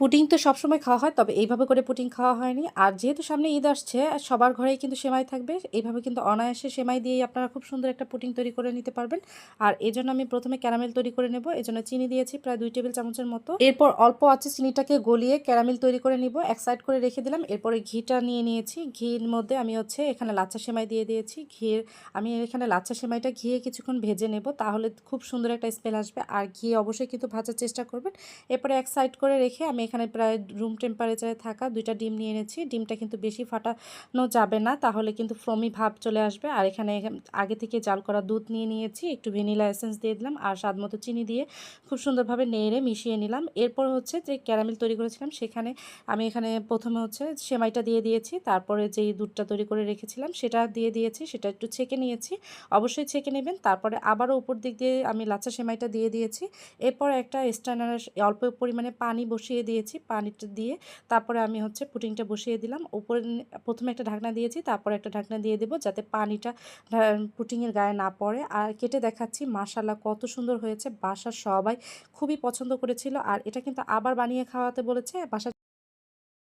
Pudding তো সবসময় খাওয়া হয়, তবে এইভাবে করে পুডিং খাওয়া হয়নি। আর যেহেতু সামনে ঈদ আসছে, সবার ঘরেই কিন্তু সেমাই থাকবে। এইভাবে কিন্তু অনায়াসে সেমাই দিয়েই আপনারা খুব সুন্দর একটা পুডিং তৈরি করে নিতে পারবেন। আর এজন্য আমি প্রথমে ক্যারামেল তৈরি করে নেব। এজন্য চিনি দিয়েছি প্রায় 2 টেবিল চামচের মতো। এরপর অল্প আঁচে চিনিটাকে গলিয়ে ক্যারামেল তৈরি করে নিব, এক সাইড করে রেখে দিলাম। এরপরে ঘিটা নিয়ে নিয়েছি, ঘির মধ্যে আমি এখানে লাচ্ছা সেমাই দিয়ে দিয়েছি। আমি এখানে লাচ্ছা সেমাইটা ঘিয়ে কিছুক্ষণ ভেজে নেব, তাহলে খুব সুন্দর একটা স্মেল আসবে। আর ঘি অবশ্যই কিন্তু ভাজার চেষ্টা করবেন। এরপরে এক সাইড করে রেখে আমি এখানে প্রায় রুম টেম্পারেচারে থাকা 2টা ডিম নিয়ে এনেছি। ডিমটা কিন্তু বেশি ফাটানো যাবে না, তাহলে কিন্তু ফোমি ভাব চলে আসবে। আর এখানে আগে থেকে জাল করা দুধ নিয়ে নিয়েছি, একটু ভ্যানিলা এসেন্স দিয়ে দিলাম আর স্বাদ মতো চিনি দিয়ে খুব সুন্দরভাবে নেড়ে মিশিয়ে নিলাম। এরপর যে ক্যারামেল তৈরি করেছিলাম সেখানে আমি এখানে প্রথমে সেমাইটা দিয়ে দিয়েছি, তারপরে যেই দুধটা তৈরি করে রেখেছিলাম সেটা দিয়ে দিয়েছি, সেটা একটু ছেঁকে নিয়েছি, অবশ্যই ছেঁকে নেবেন। তারপরে আবারও উপর দিক দিয়ে আমি লাচ্ছা সেমাইটা দিয়ে দিয়েছি। এরপর একটা স্ট্যান্ডারে অল্প পরিমাণে পানি বসিয়ে দিয়েছি, পানিটা দিয়ে তারপরে আমি পুডিংটা বসিয়ে দিলাম। উপরে প্রথমে একটা ঢাকনা দিয়েছি, তারপরে একটা ঢাকনা দিয়ে দেবো যাতে পানিটা পুডিংয়ের গায়ে না পড়ে। আর কেটে দেখাচ্ছি, মাশাআল্লাহ কত সুন্দর হয়েছে। বাসার সবাই খুবই পছন্দ করেছিল। আর এটা কিন্তু আবার বানিয়ে খাওয়াতে বলেছে বাসা